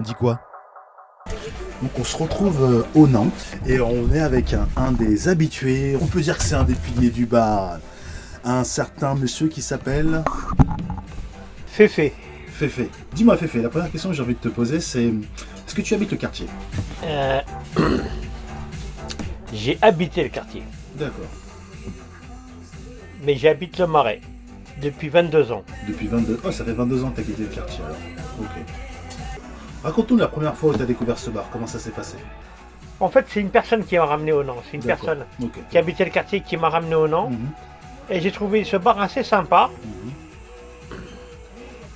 On dit quoi? Donc on se retrouve au Nantes et on est avec un des habitués, on peut dire que c'est un des piliers du bar, un certain monsieur qui s'appelle Féfé. Féfé. Dis-moi Féfé, la première question que j'ai envie de te poser c'est est-ce que tu habites le quartier? Euh, J'ai habité le quartier, D'accord. mais j'habite le Marais depuis 22 ans. Depuis 22... Oh, ça fait 22 ans que tu as quitté le quartier alors. Ok. Raconte-nous la première fois où tu as découvert ce bar, comment ça s'est passé? En fait, c'est une personne qui m'a ramené au Nant. C'est une D'accord. personne Ok. qui habitait le quartier qui m'a ramené au Nant. Mhm. Et j'ai trouvé ce bar assez sympa. Mhm.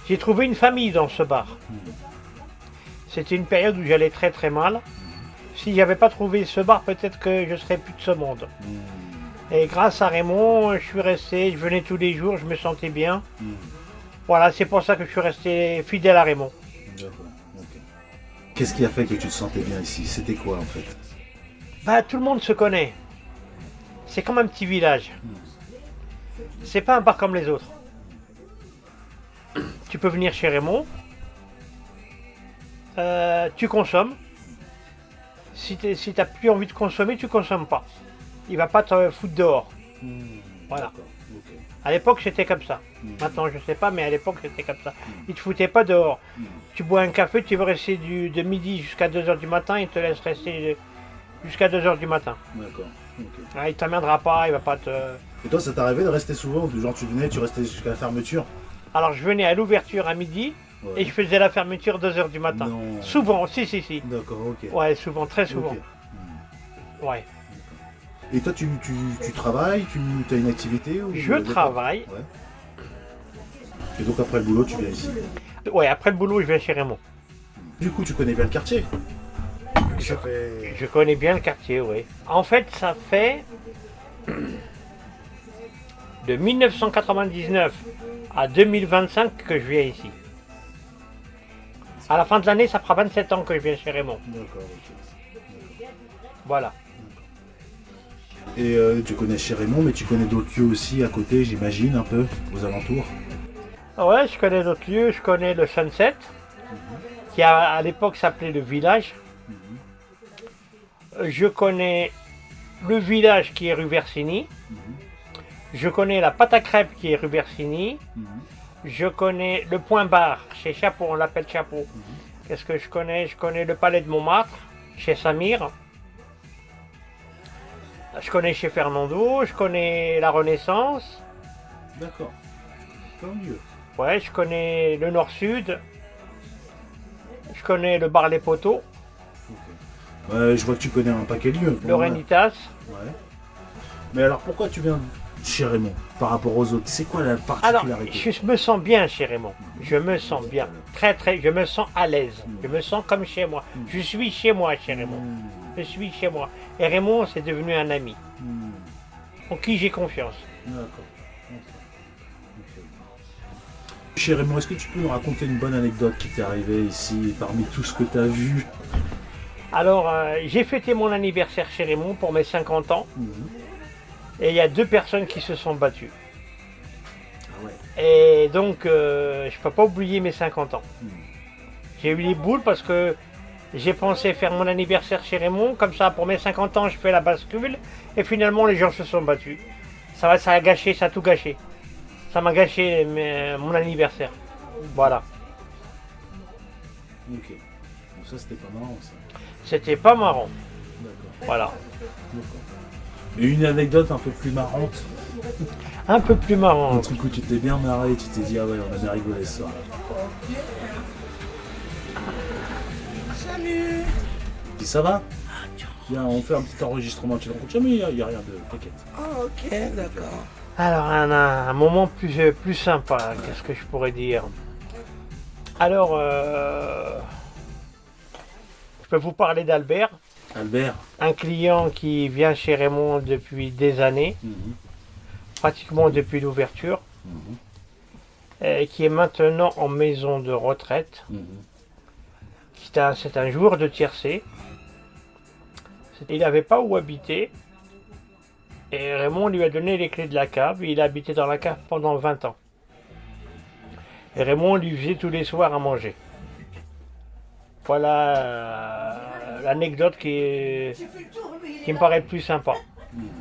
J'ai trouvé une famille dans ce bar. Mhm. C'était une période où j'allais très très mal. Si j'avais pas trouvé ce bar, peut-être que je serais plus de ce monde. Mhm. Et grâce à Raymond, je suis resté, je venais tous les jours, je me sentais bien. Mhm. Voilà, c'est pour ça que je suis resté fidèle à Raymond. D'accord. Ok. Qu'est-ce qui a fait que tu te sentais bien ici? C'était quoi en fait? Bah, tout le monde se connaît. C'est comme un petit village. C'est pas un bar comme les autres. Tu peux venir chez Raymond. Tu consommes. Si t'as plus envie de consommer, tu consommes pas. Il va pas te foutre dehors. Voilà. D'accord. Ok. À l'époque, c'était comme ça. Maintenant, je sais pas, mais à l'époque, c'était comme ça. Il te foutait pas dehors. Tu bois un café, tu veux rester de midi jusqu'à 2h du matin, il te laisse rester jusqu'à 2h du matin. D'accord. Ok. Ah, il t'emmènera pas, il va pas te... Et toi, ça t'arrivait de rester souvent? Genre, tu venais, tu restais jusqu'à la fermeture? Alors, je venais à l'ouverture à midi Ouais. et je faisais la fermeture 2h du matin. Non. Souvent, si. D'accord, ok. Ouais, souvent, très souvent. Ok. Ouais. Et toi, tu travailles, tu as une activité ou... Je travaille. Ouais. Et donc, après le boulot, tu viens ici. Ouais, après le boulot, je viens chez Raymond. Du coup, tu connais bien le quartier? Ça fait... Je connais bien le quartier, oui. En fait, ça fait de 1999 à 2025 que je viens ici. À la fin de l'année, ça fera 27 ans que je viens chez Raymond. D'accord, ok. Voilà. Et tu connais chez Raymond, mais tu connais d'autres lieux aussi à côté, j'imagine, un peu, aux alentours. Ouais, je connais d'autres lieux. Je connais le Sunset, qui à l'époque s'appelait le village. Je connais le village qui est rue Versini. Je connais la pâte à crêpes qui est rue Versini. Je connais le point bar chez Chapeau, on l'appelle Chapeau. Qu'est-ce que je connais? Je connais le palais de Montmartre chez Samir. Je connais chez Fernando, je connais la Renaissance. D'accord. Tant mieux. Ouais, je connais le Nord-Sud. Je connais le bar Les Poteaux, Ouais, je vois que tu connais un paquet de lieux. le Renitas. Ouais. Mais alors, pourquoi tu viens chez Raymond par rapport aux autres? C'est quoi la Alors, particularité? je me sens bien chez Raymond. Je me sens bien. Très, je me sens à l'aise. Je me sens comme chez moi. Je suis chez moi chez Raymond. Je suis chez moi. Et Raymond, c'est devenu un ami en qui j'ai confiance. D'accord. Ok. Chez Raymond, est-ce que tu peux nous raconter une bonne anecdote qui t'est arrivée ici, parmi tout ce que tu as vu? Alors, j'ai fêté mon anniversaire chez Raymond pour mes 50 ans. Et il y a 2 personnes qui se sont battues. Ah ouais. Et donc, je ne peux pas oublier mes 50 ans. J'ai eu les boules parce que j'ai pensé faire mon anniversaire chez Raymond. Comme ça, pour mes 50 ans, je fais la bascule. Et finalement, les gens se sont battus. Ça a gâché, ça a tout gâché. Ça m'a gâché mon anniversaire. Voilà. Ok. Donc ça, c'était pas marrant, ça. C'était pas marrant. D'accord. Voilà. D'accord. Et une anecdote un peu plus marrante, Un peu plus un marrant. truc où tu t'es bien marré, tu t'es dit, ah ouais, on a bien rigolé ce soir. Salut. Dis, ça va? Viens, on fait un petit enregistrement, tu ne rencontres jamais, il n'y a rien de... T'inquiète. Ah, ok, d'accord. Alors, un moment plus sympa, qu'est-ce que je pourrais dire? Alors, je peux vous parler d'Albert, Albert. un client qui vient chez Raymond depuis des années, pratiquement depuis l'ouverture, et qui est maintenant en maison de retraite. C'est un joueur de tiercé. Il n'avait pas où habiter. Et Raymond lui a donné les clés de la cave. Et il a habité dans la cave pendant 20 ans. Et Raymond lui faisait tous les soirs à manger. Voilà l'anecdote qui me paraît le plus sympa.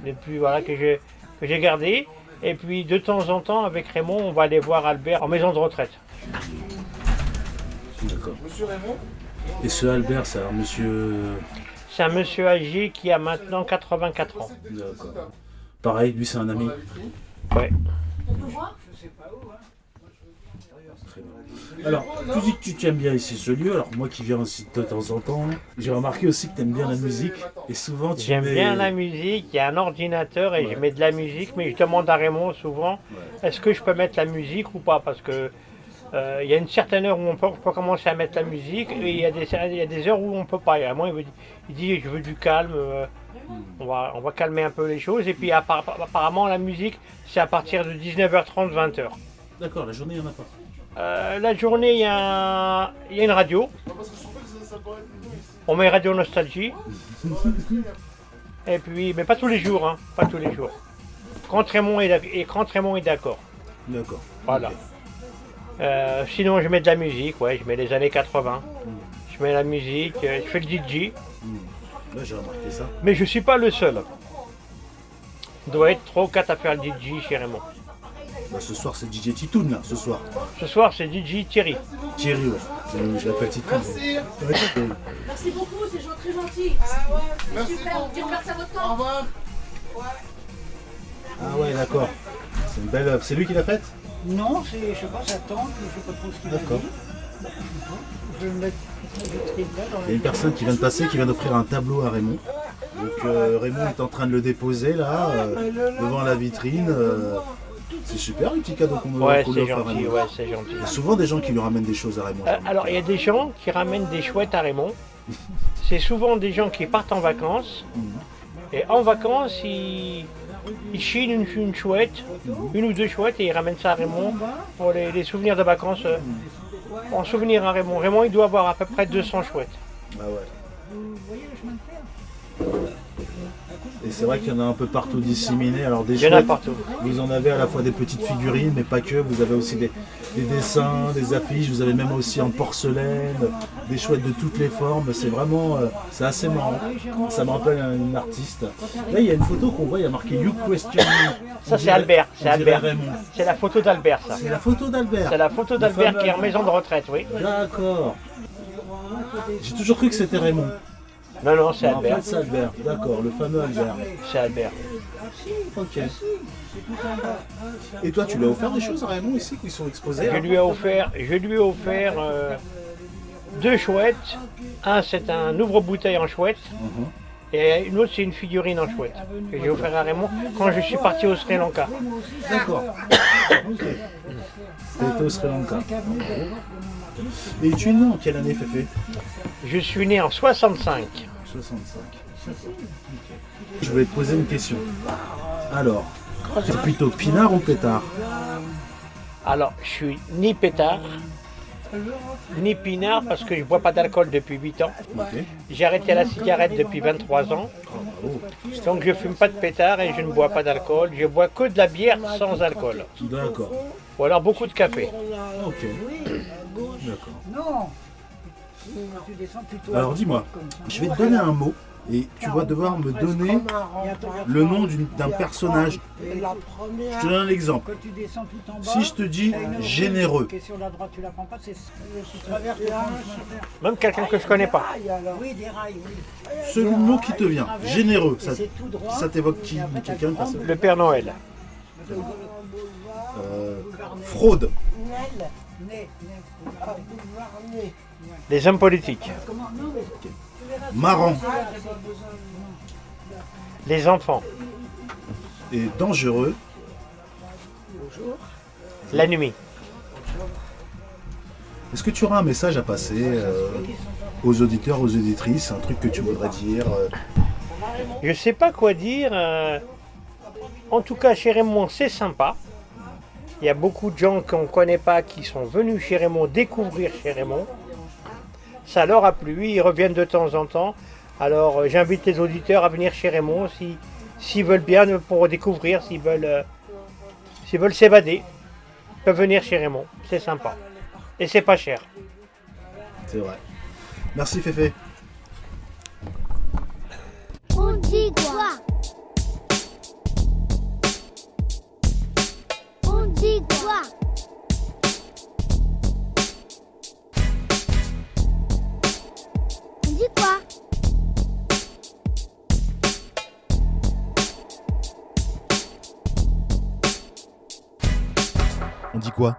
Le plus, voilà, que j'ai gardé. Et puis de temps en temps, avec Raymond, on va aller voir Albert en maison de retraite. D'accord. Monsieur Raymond. Et ce Albert, c'est un monsieur... C'est un monsieur âgé qui a maintenant 84 ans. D'accord. Pareil, lui c'est un ami. Ouais. Très bien. Alors, tu dis que tu aimes bien ici ce lieu. Alors moi qui viens aussi de temps en temps, j'ai remarqué aussi que tu aimes bien la musique. Et souvent tu J'aime mets... bien la musique, il y a un ordinateur et je mets de la musique, mais je demande à Raymond souvent, est-ce que je peux mettre la musique ou pas, parce que il y a une certaine heure où on peut commencer à mettre la musique et il y a des heures où on ne peut pas. Et à moi, il dit je veux du calme, on va calmer un peu les choses. Et puis apparemment la musique c'est à partir de 19h30, 20h. D'accord, la journée il n'y en a pas. La journée il y a une radio. On met Radio Nostalgie. Et puis, mais pas tous les jours, hein, pas tous les jours. Quand Raymond est d'accord. D'accord. Voilà. Sinon, je mets de la musique, ouais, je mets les années 80. Je mets la musique, je fais le DJ. Là, j'ai remarqué ça. Mais je suis pas le seul. Il doit être 3 ou 4 à faire le DJ chez Raymond. Bah, ce soir, c'est DJ Titoun, là, ce soir. Ce soir, c'est DJ Thierry. Thierry, ouais. Je l'appelle Titoun. Merci. Ouais, Merci beaucoup, c'est très gentil. Merci Super, beaucoup. Dieu merci à votre temps. Au revoir. Ah ouais, d'accord. C'est une belle œuvre. C'est lui qui l'a faite? Non, c'est, je sais pas, sa tante, je sais pas trop ce qu'il a D'accord. dit. Je vais me mettre une vitrine là dans Il y a une personne qui vient de passer, qui vient d'offrir un tableau à Raymond. Donc Raymond est en train de le déposer là, devant la vitrine. C'est super le petit cadeau qu'on Ouais, qu'on c'est offre à gentil, Raymond. ouais, c'est gentil. Il y a souvent des gens qui lui ramènent des choses à Raymond. Alors, il y a des gens qui ramènent des chouettes à Raymond. C'est souvent des gens qui partent en vacances. Et en vacances, ils chinent une chouette, une ou deux chouettes, et ils ramènent ça à Raymond pour les souvenirs de vacances. En souvenir à Raymond. Raymond, il doit avoir à peu près 200 chouettes. Ah ouais. Et c'est vrai qu'il y en a un peu partout disséminés. Alors des Il y en a chouettes, partout. vous en avez à la fois des petites figurines, mais pas que. Vous avez aussi des dessins, des affiches. Vous avez même aussi en porcelaine, des chouettes de toutes les formes. C'est vraiment, c'est assez marrant. Ça me rappelle une artiste. Là, il y a une photo qu'on voit. Il y a marqué You Question Me. Ça, c'est Albert. C'est On dirait Albert. Raymond. C'est la photo d'Albert, ça. C'est la photo d'Albert. C'est la photo d'Albert qui est en maison de retraite, oui. D'accord. J'ai toujours cru que c'était Raymond. Non, non, c'est En Albert. fait, c'est Albert. D'accord, le fameux Albert. C'est Albert. Ok. Et toi, tu lui as offert des choses à Raymond ici qui sont exposées? Je lui ai offert 2 chouettes. Un, c'est un ouvre-bouteille en chouette. Et une autre, c'est une figurine en chouette. Que j'ai offert à Raymond quand je suis parti au Sri Lanka. D'accord. Ok. T'étais au Sri Lanka. Et tu es né en quelle année, Féfé? Je suis né en 65. 65. Je voulais te poser une question. Alors, c'est plutôt pinard ou pétard? Alors, je suis ni pétard, ni pinard parce que je bois pas d'alcool depuis 8 ans. Ok. J'ai arrêté la cigarette depuis 23 ans. Donc je fume pas de pétard et je ne bois pas d'alcool. Je bois que de la bière sans alcool. D'accord. Ou alors beaucoup de café. Ok. D'accord. Non. Tu descends plutôt. Alors dis-moi, je vais te donner un mot et tu vas devoir me donner le nom d'un personnage. La Je te première, donne un exemple. Quand tu descends tout en bas. Si je te dis généreux, Qui est sur la droite, tu la prends pas, c'est tu traverses le chemin de fer. Même quelqu'un que je connais pas. Oui, des rails, oui. seul mot qui te vient, généreux, Et c'est tout droit. ça t'évoque qui? Quelqu'un de personne? Le Père Noël. Fraude, Nel, Né, boulevard Ney. Les hommes politiques. Comment? Non, mais marrant Les enfants. et dangereux. La nuit. Est-ce que tu auras un message à passer aux auditeurs, aux auditrices, un truc que tu voudrais dire Je sais pas quoi dire. En tout cas, chez Raymond, c'est sympa. Il y a beaucoup de gens qu'on ne connaît pas qui sont venus chez Raymond découvrir chez Raymond. Ça leur a plu, ils reviennent de temps en temps. Alors j'invite les auditeurs à venir chez Raymond s'ils veulent bien pour découvrir, s'ils veulent s'évader. Ils peuvent venir chez Raymond, c'est sympa. Et c'est pas cher. C'est vrai. Merci Féfé. On dit quoi? On dit quoi? On dit quoi? On dit quoi?